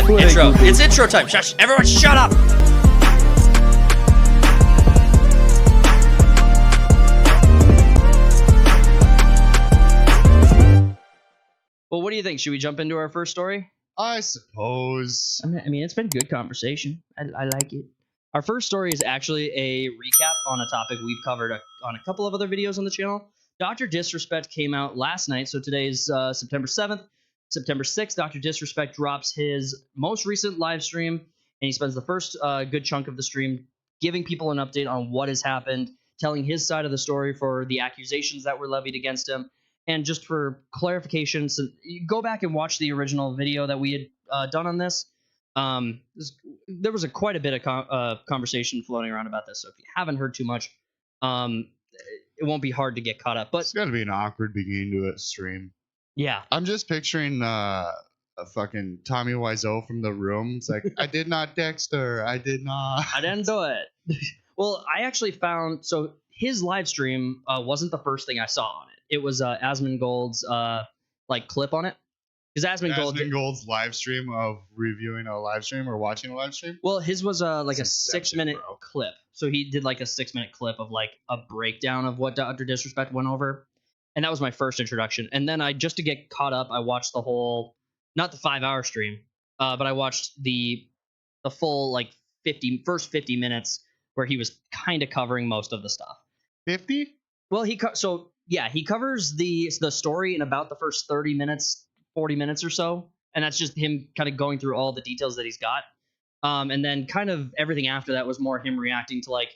done. Intro. It's intro time. Shush. Everyone shut up. Well, what do you think? Should we jump into our first story? I suppose. I mean, it's been good conversation. I like it. Our first story is actually a recap on a topic we've covered on a couple of other videos on the channel. Dr. Disrespect came out last night, so today is September 7th. September 6th, Dr. Disrespect drops his most recent live stream, and he spends the first good chunk of the stream giving people an update on what has happened, telling his side of the story for the accusations that were levied against him. And just for clarification, so you go back and watch the original video that we had done on this. There was quite a bit of conversation floating around about this, so if you haven't heard too much, it won't be hard to get caught up. But It's got to be an awkward beginning to a stream. yeah, I'm just picturing a fucking Tommy Wiseau from The Room. It's like, I did not text her. I did not. I didn't do it. Well, I actually found, so his live stream wasn't the first thing I saw on it. It was Asmongold's like clip on it. Because Asmongold Gold's live stream of reviewing a live stream or watching a live stream? Well, his was like a 6 minute bro. clip. So he did like a 6 minute clip of like a breakdown of what Dr. Disrespect went over. And that was my first introduction. And then just to get caught up, I watched the whole, not the 5-hour stream, but I watched the full like first 50 minutes where he was kind of covering most of the stuff. 50? Well, he covers the story in about the first 30 minutes, 40 minutes or so. And that's just him kind of going through all the details that he's got. And then kind of everything after that was more him reacting to like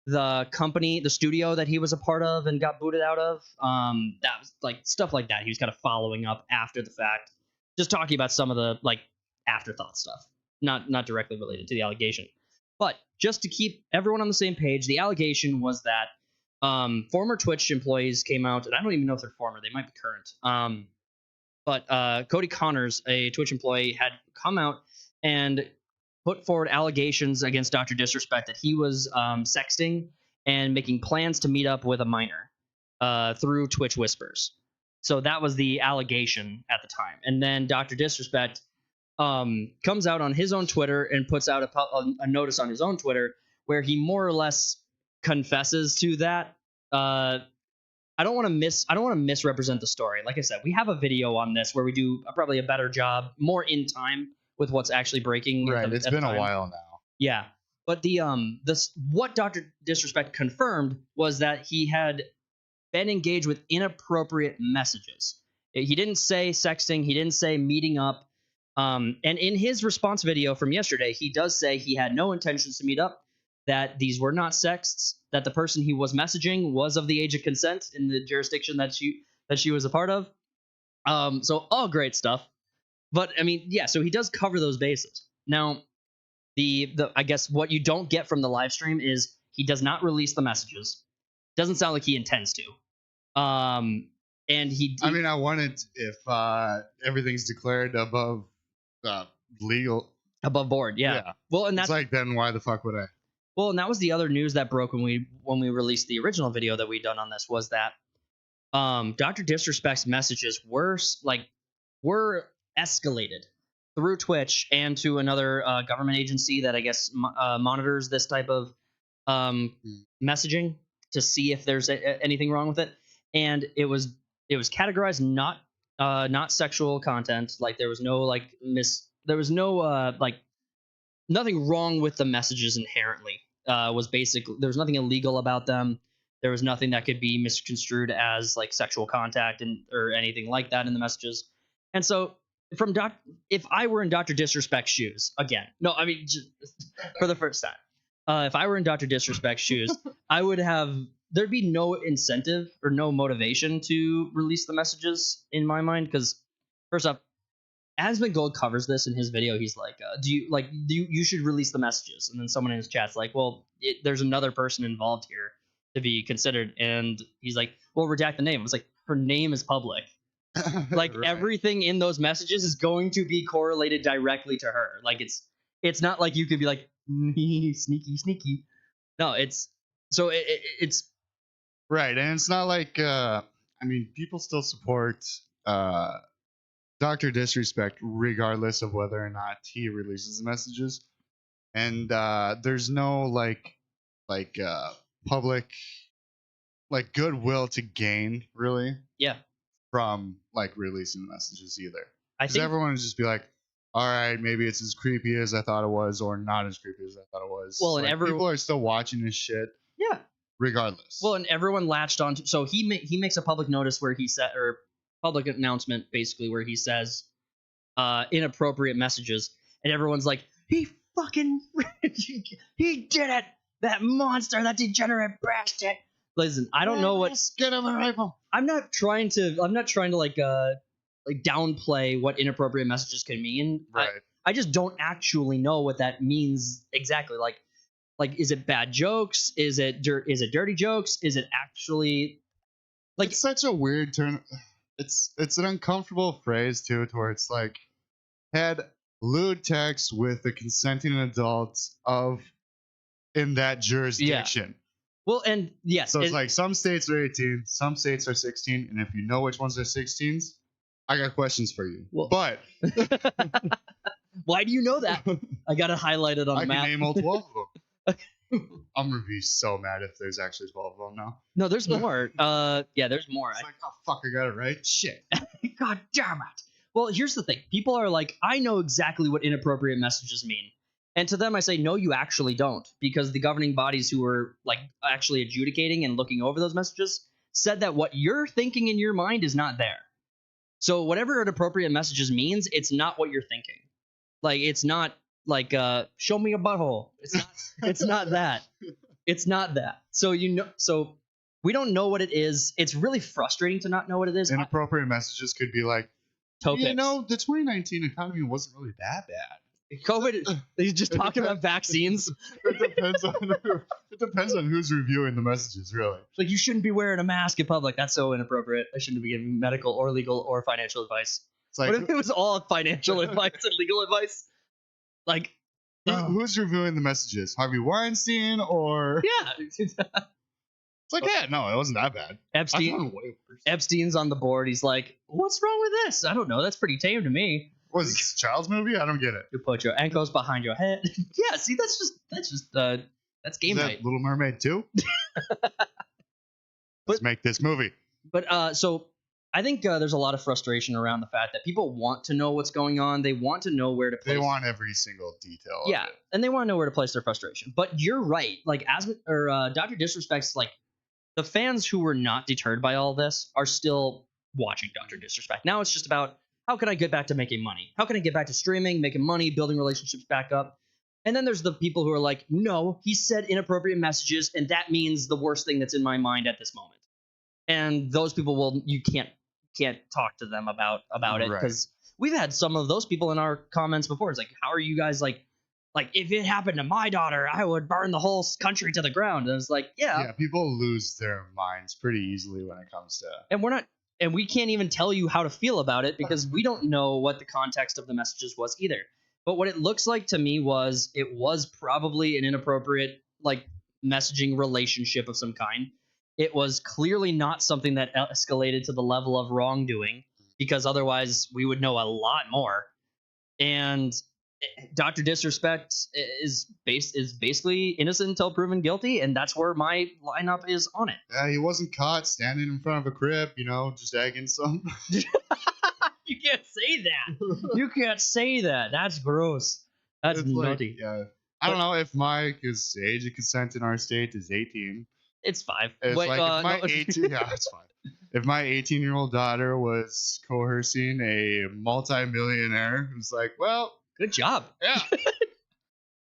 the company, the studio that he was a part of and got booted out of. That was like stuff like that. He was kind of following up after the fact, just talking about some of the like afterthought stuff, not directly related to the allegation. But just to keep everyone on the same page, the allegation was that former Twitch employees came out, and I don't even know if they're former, they might be current. But Cody Connors, a Twitch employee, had come out and put forward allegations against Dr. Disrespect that he was sexting and making plans to meet up with a minor through Twitch Whispers. So that was the allegation at the time. And then Dr. Disrespect comes out on his own Twitter and puts out a notice on his own Twitter where he more or less confesses to that. I don't want to misrepresent the story. Like I said, we have a video on this where we do probably a better job, more in time with what's actually breaking. Right, it's been a while now. Yeah, but what Dr. Disrespect confirmed was that he had been engaged with inappropriate messages. He didn't say sexting. He didn't say meeting up. And in his response video from yesterday, he does say he had no intentions to meet up, that these were not sexts, that the person he was messaging was of the age of consent in the jurisdiction that she was a part of. So all great stuff. But I mean, yeah, so he does cover those bases. Now, the I guess what you don't get from the live stream is he does not release the messages. Doesn't sound like he intends to. And I mean, I wanted if everything's declared above legal, above board, yeah. Well, and that's like, then why the fuck would I? Well, and that was the other news that broke when we released the original video that we done on this, was that Dr. Disrespect's messages were escalated through Twitch and to another government agency that I guess monitors this type of messaging to see if there's anything wrong with it. And it was categorized not sexual content. Like there was no nothing wrong with the messages inherently. Was basically there was nothing illegal about them. There was nothing that could be misconstrued as like sexual contact or anything like that in the messages. And so if I were in Dr. Disrespect's shoes, again, no, I mean, just for the first time, if I were in Dr. Disrespect's shoes, there'd be no incentive or no motivation to release the messages in my mind. Because first off, Asmongold covers this in his video. He's like, you should release the messages. And then someone in his chat's like, well, there's another person involved here to be considered. And he's like, well, redact the name. I was like, her name is public. Like right. Everything in those messages is going to be correlated directly to her. Like it's not like you could be like sneaky. No, it's right. And it's not like I mean, people still support Dr. Disrespect, regardless of whether or not he releases the messages. And there's no public goodwill to gain really Yeah, from like releasing the messages either. I Because think. everyone would just be like, all right, maybe it's as creepy as I thought it was, or not as creepy as I thought it was. Well, and like, every people are still watching this shit yeah. regardless. Well, and everyone latched on. So he makes a public notice where he said, or public announcement basically where he says inappropriate messages, and everyone's like, he fucking he did it, that monster, that degenerate bastard. Listen, I don't know what. Get him a rifle. I'm not trying to like downplay what inappropriate messages can mean. Right. I just don't actually know what that means exactly. Like is it bad jokes? Is it dirty jokes? Is it actually like It's such a weird turn. It's an uncomfortable phrase too, to where it's like had lewd text with the consenting adult of in that jurisdiction. well, and yes, So it's like some states are 18, some states are 16, and if you know which ones are 16s, I got questions for you. Well- But why do you know that? I got to highlight it on I the can map. name all 12 of them. I'm gonna be so mad if there's actually 12 of them now. No, there's more. Yeah, there's more. It's like, oh fuck, I got it right. Shit. God damn it. Well, here's the thing. People are like, I know exactly what inappropriate messages mean. And to them, I say, no, you actually don't. Because the governing bodies who were like actually adjudicating and looking over those messages said that what you're thinking in your mind is not there. So whatever inappropriate messages means, it's not what you're thinking. Like, it's not like, show me a butthole. It's not that. It's not that. So, so we don't know what it is. It's really frustrating to not know what it is. Inappropriate messages could be like, Toe you pics. know, the 2019 economy wasn't really that bad. COVID, he's just talking about vaccines. It depends on who's reviewing the messages, really. Like, you shouldn't be wearing a mask in public. That's so inappropriate. I shouldn't be giving medical or legal or financial advice. It's like, What if it was all financial advice and legal advice? Like, who's reviewing the messages? Harvey Weinstein or? yeah. It's like, yeah, no, it wasn't that bad. I thought it was way worse. Epstein's on the board. He's like, what's wrong with this? I don't know. That's pretty tame to me. Was this a child's movie? I don't get it. You put your ankles behind your head. Yeah, see, that's game Is that night. Little Mermaid 2? Let's make this movie. But so I think there's a lot of frustration around the fact that people want to know what's going on. They want to know where to place. They want every single detail. Yeah, of it. and they want to know where to place their frustration. But you're right. Like Dr. Disrespect's like the fans who were not deterred by all this are still watching Dr. Disrespect. Now it's just about how can I get back to making money? How can I get back to streaming, making money, building relationships back up? And then there's the people who are like, no, he said inappropriate messages, and that means the worst thing that's in my mind at this moment. And those people you can't talk to them about it Right. because we've had some of those people in our comments before. It's like, how are you guys like if it happened to my daughter, I would burn the whole country to the ground. And it's like, Yeah, people lose their minds pretty easily when it comes to. and we can't even tell you how to feel about it because we don't know what the context of the messages was either. But what it looks like to me was it was probably an inappropriate like messaging relationship of some kind. It was clearly not something that escalated to the level of wrongdoing because otherwise we would know a lot more. And Dr. Disrespect is basically innocent until proven guilty, and that's where my lineup is on it. Yeah, he wasn't caught standing in front of a crib, just egging some. You can't say that. You can't say that. That's gross. That's It's like, nutty. yeah. I don't know if because age of consent in our state is 18. It's 5. It's Wait, like if my no. 18, yeah, it's fine. If my 18-year-old daughter was coercing a multi-millionaire, it's like, well, Good job. yeah.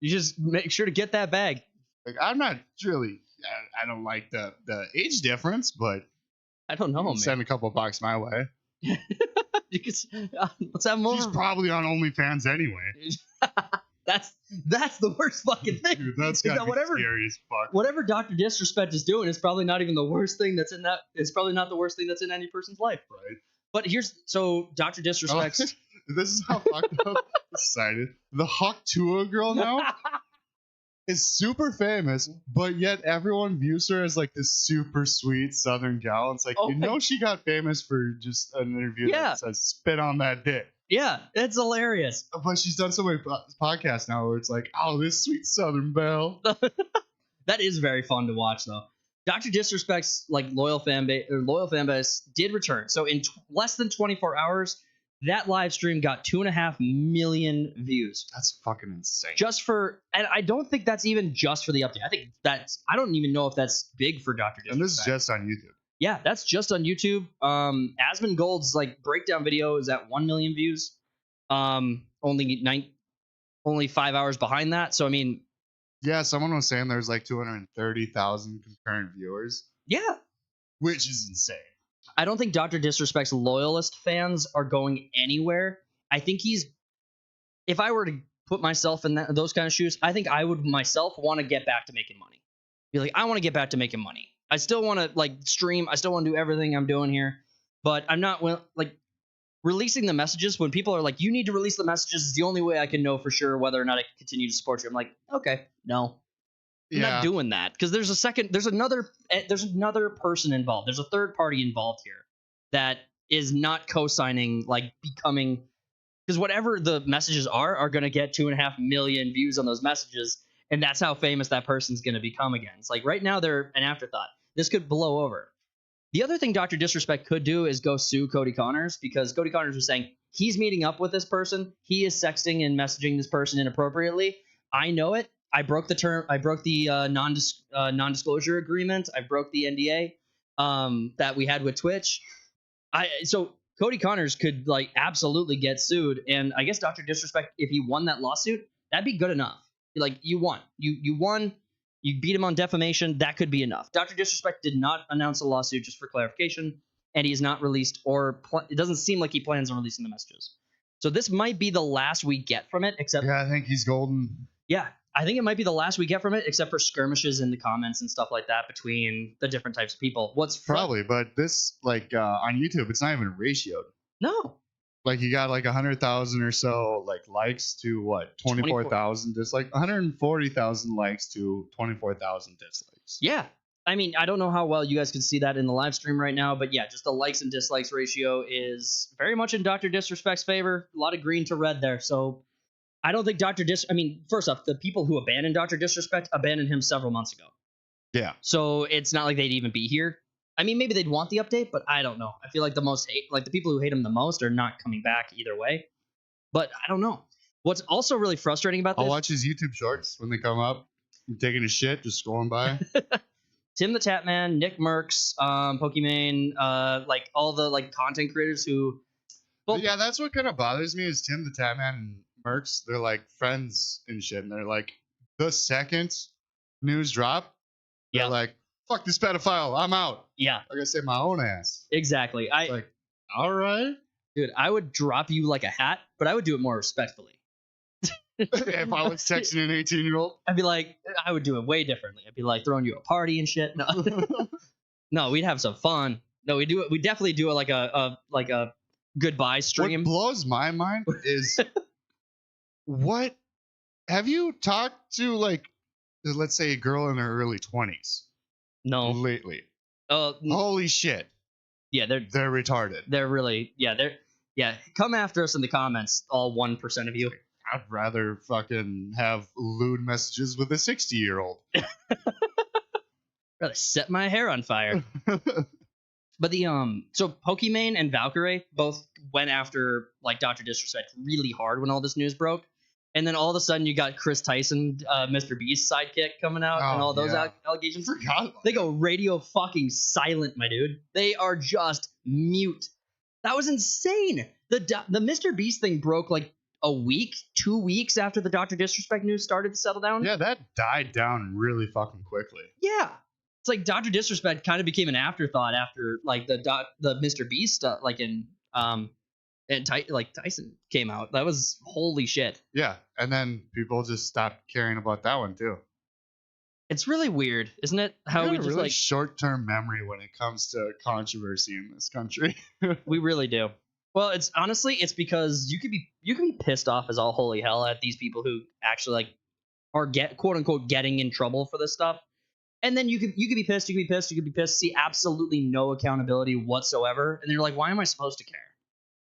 You just make sure to get that bag. Like I'm not really. I don't like the age difference, but I don't know, man. send a couple bucks my way. You can, let's have more. She's probably on OnlyFans anyway. That's the worst fucking thing. Dude, that's Is gotta that be whatever scary as fuck. whatever Dr. Disrespect is doing is probably not even the worst thing that's in that. It's probably not the worst thing that's in any person's life. Right. But so Dr. Disrespect's. This is how fucked up society. The Hawk Tua girl now. is super famous, but yet everyone views her as like this super sweet Southern gal. It's like, Oh you my- know, she got famous for just an interview Yeah. that says "spit on that dick." Yeah, it's hilarious. But she's done so many podcasts now where it's like, oh, this sweet Southern belle. That is very fun to watch, though. Dr. Disrespect's like loyal fan base did return. So in less than 24 hours, that live stream got 2.5 million views. That's fucking insane. Just for, and I don't think that's even just for the update. I think I don't even know if that's big for Dr. Disrespect. And this is just on YouTube. Yeah, that's just on YouTube. Asmongold's like breakdown video is at 1 million views. Only 5 hours behind that. So I mean, Yeah, someone was saying there's like 230,000 concurrent viewers, yeah, which is insane. I don't think Dr. Disrespect's loyalist fans are going anywhere. I think if I were to put myself in those kind of shoes, I think I would myself want to get back to making money. Be like, I want to get back to making money. I still want to like stream. I still want to do everything I'm doing here, but I'm not like releasing the messages when people are like, you need to release the messages is the only way I can know for sure whether or not I can continue to support you. I'm like, okay, no. I'm not doing that because there's another person involved. There's a third party involved here that is not co-signing like becoming, because whatever the messages are going to get 2.5 million views on those messages, and that's how famous that person's going to become again. It's like right now they're an afterthought. This could blow over. The other thing Dr. Disrespect could do is go sue Cody Connors, because Cody Connors was saying he's meeting up with this person. He is sexting and messaging this person inappropriately. I know it. I broke the non-disclosure agreement. I broke the NDA that we had with Twitch. So Cody Connors could like absolutely get sued, and I guess Dr. Disrespect, if he won that lawsuit, that'd be good enough. Like you won, you won, you beat him on defamation. That could be enough. Dr. Disrespect did not announce a lawsuit, just for clarification, and he has not released it doesn't seem like he plans on releasing the messages. So this might be the last we get from it, except yeah, I think he's golden. Yeah, I think it might be the last we get from it, except for skirmishes in the comments and stuff like that between the different types of people. Probably, but this like on YouTube, it's not even ratioed. No. Like you got like 100,000 or so like likes to what 24,000 dislikes, 140,000 likes to 24,000 dislikes. Yeah, I mean, I don't know how well you guys can see that in the live stream right now, but yeah, just the likes and dislikes ratio is very much in Dr. Disrespect's favor. A lot of green to red there, so I don't think I mean, first off, the people who abandoned Dr. Disrespect abandoned him several months ago. Yeah. So it's not like they'd even be here. I mean, maybe they'd want the update, but I don't know. I feel like the people who hate him the most are not coming back either way. But I don't know. What's also really frustrating about this... I'll watch his YouTube shorts when they come up. I'm taking a shit, just scrolling by. Tim the Tatman, Nick Merckx, Pokimane, like all the like content creators who... Well, yeah, that's what kind of bothers me is Tim the Tatman and Merckx. They're like friends and shit, and they're like, the second news drop, they're like, fuck this pedophile, I'm out. Yeah. Like I say, my own ass. Exactly. Like, all right. Dude, I would drop you like a hat, but I would do it more respectfully. If I was texting an 18-year-old, I'd be like, I would do it way differently. I'd be like throwing you a party and shit. No, no, we'd have some fun. No, we do it. We definitely do it like a goodbye stream. What blows my mind is what have you talked to like, let's say a girl in her early 20s? No, lately. Holy shit. Yeah, they're retarded. They're really come after us in the comments, all 1% of you. I'd rather fucking have lewd messages with a 60-year-old. Rather set my hair on fire. But so Pokimane and Valkyrie both went after like Dr. Disrespect really hard when all this news broke. And then all of a sudden you got Chris Tyson, Mr. Beast's sidekick, coming out and all those allegations. They go radio fucking silent, my dude. They are just mute. That was insane. The Mr. Beast thing broke like a week, 2 weeks after the Dr. Disrespect news started to settle down. Yeah, that died down really fucking quickly. Yeah. It's like Dr. Disrespect kind of became an afterthought after like the Mr. Beast stuff, like in Tyson came out. That was holy shit. Yeah, and then people just stopped caring about that one too. It's really weird, isn't it? How we just really like short-term memory when it comes to controversy in this country. We really do. Well, it's honestly, it's because you could be pissed off as all holy hell at these people who actually like are quote unquote getting in trouble for this stuff. And then you could be pissed, you could be pissed, you could be pissed, see absolutely no accountability whatsoever. And then you're like, why am I supposed to care?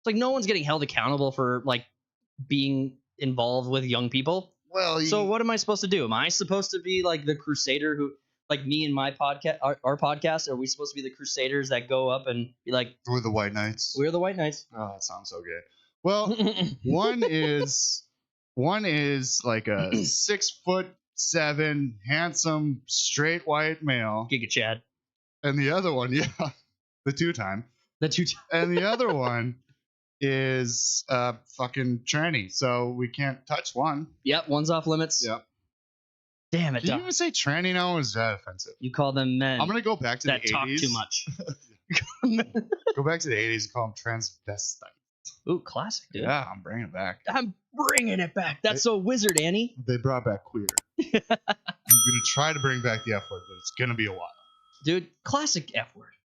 It's like no one's getting held accountable for like being involved with young people. Well, So what am I supposed to do? Am I supposed to be like the crusader who, like me and my podcast, our podcast? Are we supposed to be the crusaders that go up and be like, we're the White Knights. we're the White Knights? Oh, that sounds so good. Well, one is like a 6'7" handsome straight white male, Giga Chad. and the other one, yeah, the two-time, and the other one is fucking tranny. So we can't touch one. Yep, one's off limits. Yep. Damn it, Can you Doc. even say tranny now? Or is that offensive? You call them men I'm gonna go back to that the 80s. talk too much. Go back to the 80s and call them transvestite. Ooh, classic, dude. Yeah, I'm bringing it back. I'm bringing it back. That's so wizard, Annie. They brought back queer. I'm gonna try to bring back the F word, but it's gonna be a while. Dude, classic F word.